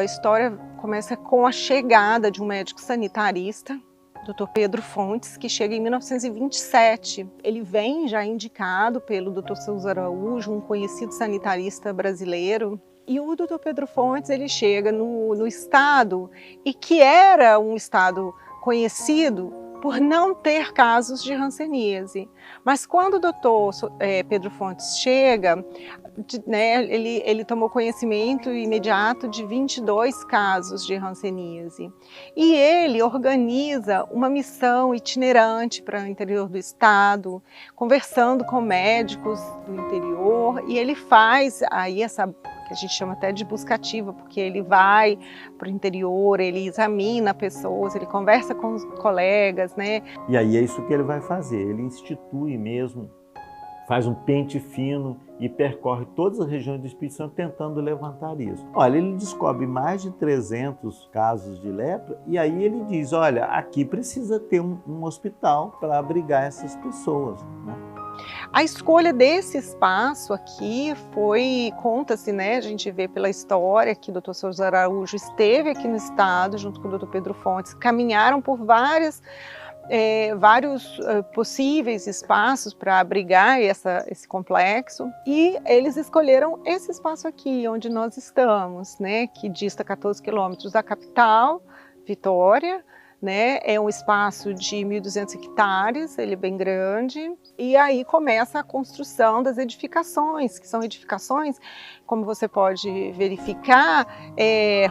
A história começa com a chegada de um médico sanitarista, Dr. Pedro Fontes, que chega em 1927. Ele vem já indicado pelo Dr. Souza Araújo, um conhecido sanitarista brasileiro. E o Dr. Pedro Fontes, ele chega no estado, e que era um estado conhecido por não ter casos de hanseníase. Mas quando o Dr. Pedro Fontes chega, ele tomou conhecimento imediato de 22 casos de hanseníase. E ele organiza uma missão itinerante para o interior do estado, conversando com médicos do interior, e ele faz aí essa, que a gente chama até de busca ativa, porque ele vai para o interior, ele examina pessoas, ele conversa com os colegas, né? E aí é isso que ele vai fazer, ele institui mesmo, faz um pente fino e percorre todas as regiões do Espírito Santo tentando levantar isso. Olha, ele descobre mais de 300 casos de lepra e aí ele diz, olha, aqui precisa ter um hospital para abrigar essas pessoas, né? A escolha desse espaço aqui foi, conta-se, né, a gente vê pela história que o Dr. Souza Araújo esteve aqui no estado, junto com o Dr. Pedro Fontes, caminharam por vários possíveis espaços para abrigar esse complexo, e eles escolheram esse espaço aqui, onde nós estamos, né, que dista 14 quilômetros da capital, Vitória, né, é um espaço de 1.200 hectares, ele é bem grande, e aí começa a construção das edificações, que são edificações, como você pode verificar,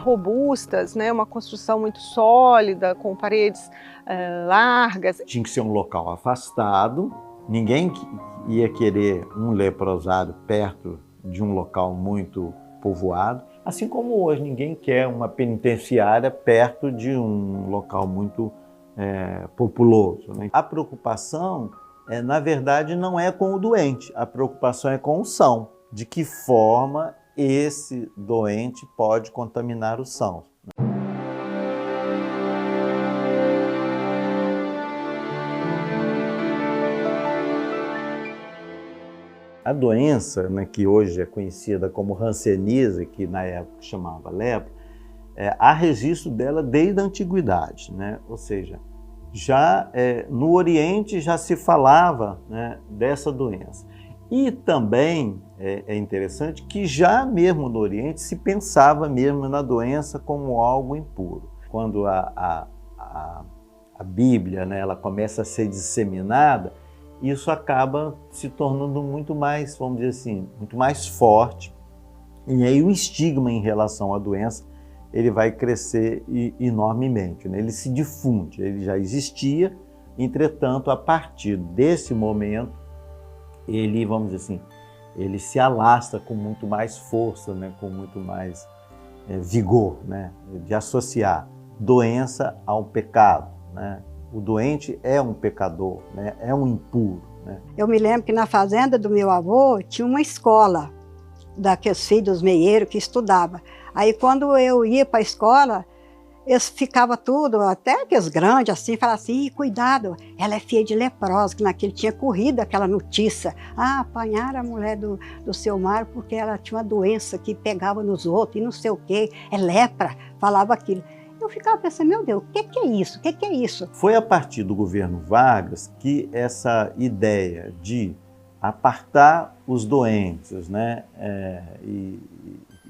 robustas, né, uma construção muito sólida, com paredes largas. Tinha que ser um local afastado, ninguém ia querer um leprosário perto de um local muito povoado, assim como hoje ninguém quer uma penitenciária perto de um local muito populoso, né? A preocupação, na verdade, não é com o doente, a preocupação é com o são. De que forma esse doente pode contaminar os sãos. A doença, né, que hoje é conhecida como hanseníase, que na época chamava lepra, há registro dela desde a antiguidade, né? Ou seja, já no Oriente já se falava, né, dessa doença. E também é interessante que já mesmo no Oriente se pensava mesmo na doença como algo impuro. Quando a Bíblia, né, ela começa a ser disseminada, isso acaba se tornando muito mais, vamos dizer assim, muito mais forte. E aí o estigma em relação à doença, ele vai crescer enormemente, né? Ele se difunde, ele já existia, entretanto, a partir desse momento, ele, vamos dizer assim, ele se alastra com muito mais força, né? Com muito mais vigor, né? De associar doença ao pecado, né? O doente é um pecador, né? É um impuro, né? Eu me lembro que na fazenda do meu avô tinha uma escola daqueles filhos meieiros que estudava. Aí quando eu ia para a escola, eles ficavam tudo, até aqueles grandes assim, falavam assim, cuidado, ela é filha de leprosa, que naquele tinha corrido aquela notícia. Ah, apanharam a mulher do seu Mário porque ela tinha uma doença que pegava nos outros e não sei o quê, é lepra, falava aquilo. Eu ficava pensando, meu Deus, o que é isso? O que é isso? Foi a partir do governo Vargas que essa ideia de apartar os doentes, né, e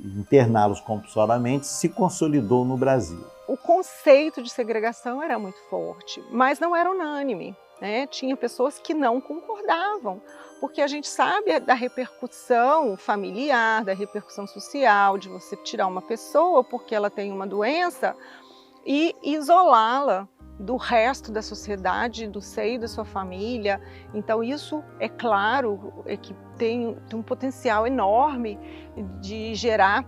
interná-los compulsoriamente se consolidou no Brasil. O conceito de segregação era muito forte, mas não era unânime, né? Tinha pessoas que não concordavam, porque a gente sabe da repercussão familiar, da repercussão social, de você tirar uma pessoa porque ela tem uma doença e isolá-la do resto da sociedade, do seio da sua família. Então isso, é claro, que tem um potencial enorme de gerar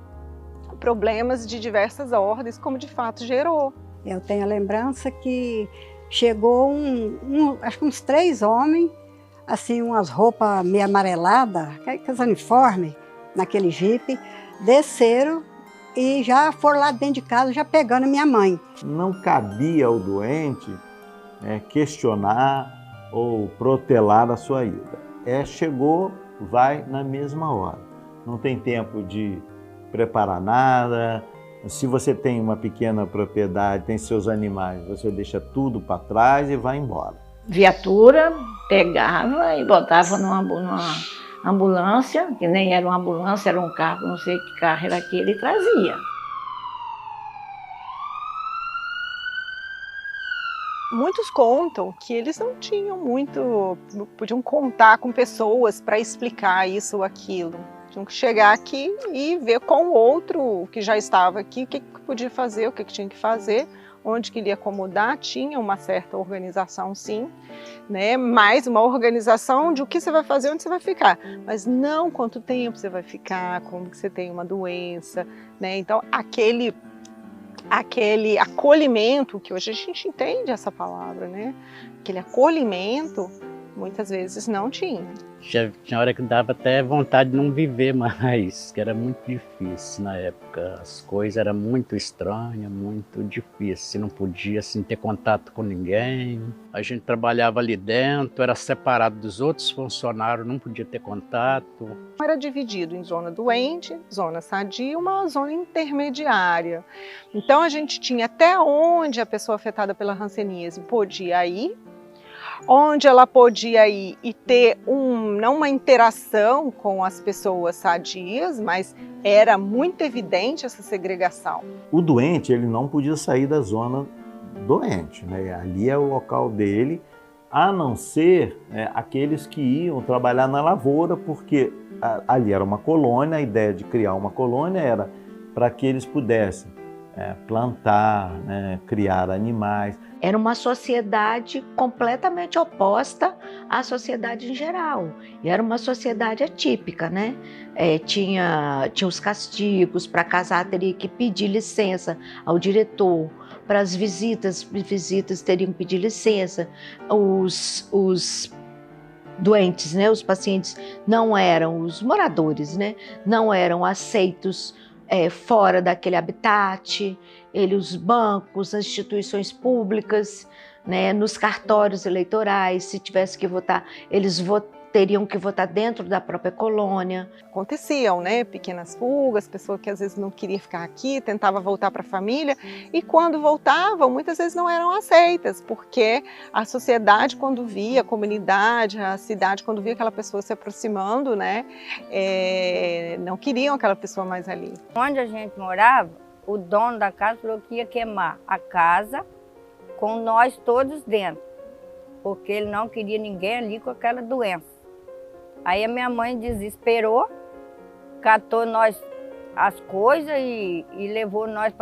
problemas de diversas ordens, como de fato gerou. Eu tenho a lembrança que chegou acho que uns 3 homens, assim, umas roupas meio amareladas, aqueles uniformes, naquele jipe, desceram e já foram lá dentro de casa, já pegando minha mãe. Não cabia ao doente questionar ou protelar a sua ida. Chegou, vai na mesma hora. Não tem tempo de preparar nada, Se você tem uma pequena propriedade, tem seus animais, você deixa tudo para trás e vai embora. Viatura, pegava e botava numa ambulância, que nem era uma ambulância, era um carro, não sei que carro era aquele, e trazia. Muitos contam que eles não tinham muito, podiam contar com pessoas para explicar isso ou aquilo. Tinham que chegar aqui e ver com o outro que já estava aqui o que podia fazer, o que tinha que fazer, onde que ele ia acomodar. Tinha uma certa organização, sim, né? Mas uma organização de o que você vai fazer, onde você vai ficar, mas não quanto tempo você vai ficar, como que você tem uma doença, né? Então aquele acolhimento, que hoje a gente entende essa palavra, né? Aquele acolhimento, muitas vezes não tinha. Tinha hora que dava até vontade de não viver mais, que era muito difícil na época. As coisas eram muito estranhas, muito difíceis. Não podia assim, ter contato com ninguém. A gente trabalhava ali dentro, era separado dos outros funcionários, não podia ter contato. Era dividido em zona doente, zona sadia e uma zona intermediária. Então a gente tinha até onde a pessoa afetada pela hanseníase podia ir, onde ela podia ir e ter não uma interação com as pessoas sadias, mas era muito evidente essa segregação. O doente, ele não podia sair da zona doente, né? Ali é o local dele, a não ser aqueles que iam trabalhar na lavoura, porque ali era uma colônia, a ideia de criar uma colônia era para que eles pudessem plantar, né, criar animais. Era uma sociedade completamente oposta à sociedade em geral. E era uma sociedade atípica, né? Tinha os castigos, para casar teria que pedir licença ao diretor, para as visitas teriam que pedir licença. Os doentes, né, os pacientes não eram, os moradores, né, não eram aceitos fora daquele habitat, os bancos, as instituições públicas, né, nos cartórios eleitorais, se tivesse que votar, eles teriam que votar dentro da própria colônia. Aconteciam, né, pequenas fugas, pessoas que às vezes não queriam ficar aqui, tentava voltar para a família, e quando voltavam, muitas vezes não eram aceitas, porque a sociedade, quando via, a comunidade, a cidade, quando via aquela pessoa se aproximando, né, não queriam aquela pessoa mais ali. Onde a gente morava, o dono da casa falou que ia queimar a casa com nós todos dentro, porque ele não queria ninguém ali com aquela doença. Aí a minha mãe desesperou, catou nós as coisas e levou nós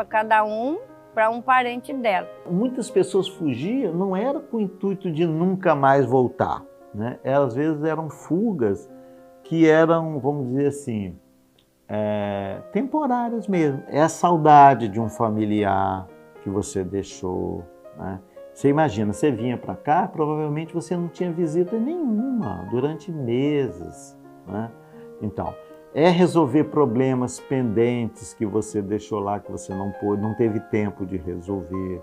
para um parente dela. Muitas pessoas fugiam, não era com o intuito de nunca mais voltar, né? Às vezes eram fugas que eram, vamos dizer assim, temporárias mesmo. É a saudade de um familiar que você deixou, né? Você imagina, você vinha para cá, provavelmente você não tinha visita nenhuma durante meses, né? Então, resolver problemas pendentes que você deixou lá, que você não teve tempo de resolver,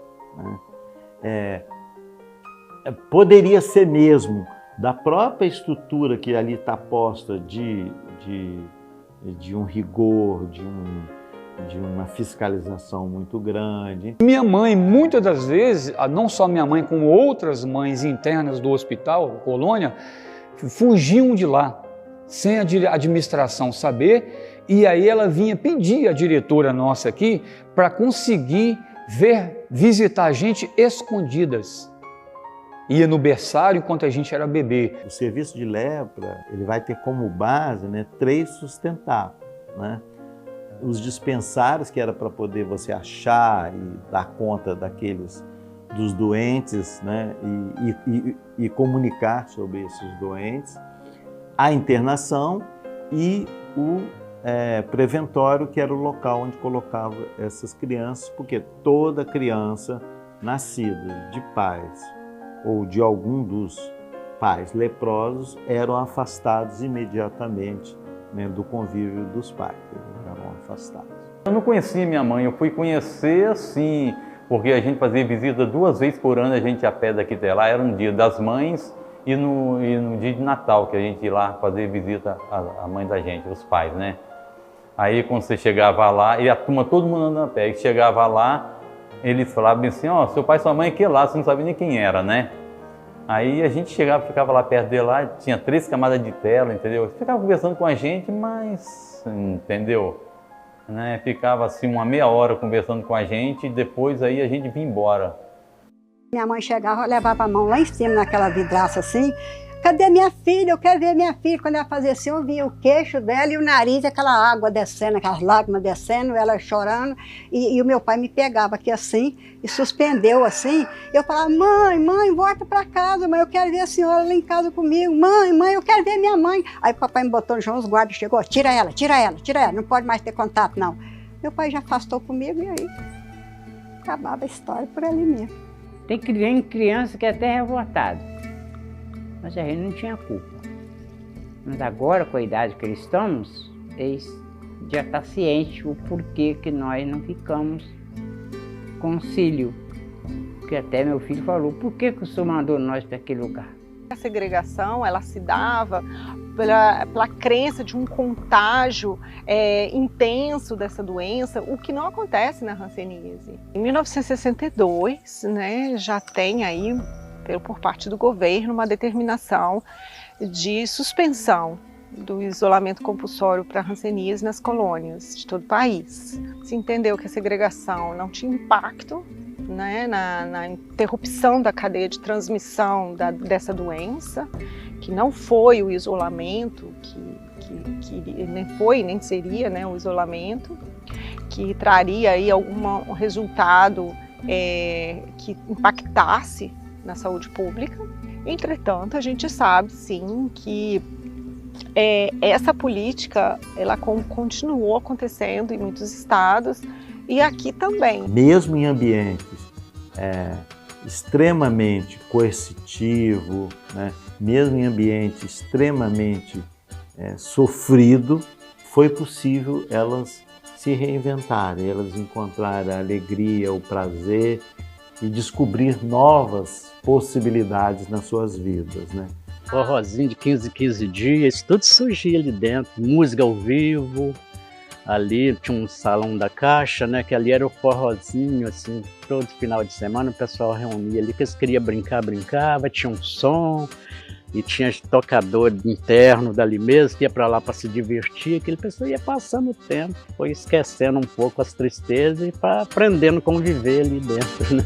né? Poderia ser mesmo da própria estrutura que ali está posta de um rigor, de uma fiscalização muito grande. Minha mãe, muitas das vezes, não só minha mãe, como outras mães internas do hospital, colônia, fugiam de lá, sem a administração saber, e aí ela vinha pedir a diretora nossa aqui para conseguir visitar a gente escondidas. Ia no berçário enquanto a gente era bebê. O serviço de lepra, ele vai ter como base, né, 3 sustentáculos, né? Os dispensários, que era para poder você achar e dar conta dos doentes, né, e comunicar sobre esses doentes, a internação e o preventório, que era o local onde colocava essas crianças, porque toda criança nascida de pais ou de algum dos pais leprosos eram afastados imediatamente, né, do convívio dos pais, eles eram afastados. Eu não conhecia minha mãe, eu fui conhecer assim, porque a gente fazia visita 2 vezes por ano, a gente ia a pé daqui até lá, era no dia das mães e no dia de Natal, que a gente ia lá fazer visita à mãe da gente, os pais, né? Aí quando você chegava lá, e a turma, todo mundo andando a pé, e chegava lá, eles falavam assim, ó, seu pai e sua mãe aqui lá, você não sabia nem quem era, né? Aí a gente chegava, ficava lá perto dele, lá, tinha 3 camadas de tela, entendeu? Ficava conversando com a gente, mas, entendeu? Né? Ficava assim uma meia hora conversando com a gente e depois aí a gente vinha embora. Minha mãe chegava, levava a mão lá em cima naquela vidraça assim, cadê minha filha? Eu quero ver minha filha. Quando ela fazia assim, eu via o queixo dela e o nariz, aquela água descendo, aquelas lágrimas descendo, ela chorando. E o meu pai me pegava aqui assim e suspendeu assim. Eu falava, mãe, volta para casa, mãe, eu quero ver a senhora lá em casa comigo. Mãe, eu quero ver minha mãe. Aí o papai me botou no chão, os guardas chegou, tira ela, não pode mais ter contato, não. Meu pai já afastou comigo e aí acabava a história por ali mesmo. Tem criança que é até revoltada. Mas a gente não tinha culpa. Mas agora, com a idade que eles estamos, eles já estão cientes o porquê que nós não ficamos concílio. Porque até meu filho falou, por que o senhor mandou nós para aquele lugar? A segregação, ela se dava pela crença de um contágio intenso dessa doença, o que não acontece na hanseníase. Em 1962, né, já tem aí, por parte do governo, uma determinação de suspensão do isolamento compulsório para hanseníase nas colônias de todo o país. Se entendeu que a segregação não tinha impacto, né, na interrupção da cadeia de transmissão dessa doença, que não foi o isolamento, que nem foi, nem seria, né, o isolamento, que traria aí algum resultado que impactasse na saúde pública. Entretanto, a gente sabe sim que essa política ela continuou acontecendo em muitos estados e aqui também. Mesmo em ambientes extremamente coercitivo, né? Mesmo em ambiente extremamente sofrido, foi possível elas se reinventarem, elas encontrarem a alegria, o prazer e descobrir novas possibilidades nas suas vidas, né? Forrozinho de 15 dias, tudo surgia ali dentro, música ao vivo. Ali tinha um salão da Caixa, né, que ali era o forrozinho, assim, todo final de semana o pessoal reunia ali, que eles queriam brincar, brincava, tinha um som, e tinha tocador interno dali mesmo, que ia para lá para se divertir, aquele pessoal ia passando o tempo, foi esquecendo um pouco as tristezas e aprendendo a conviver ali dentro, né?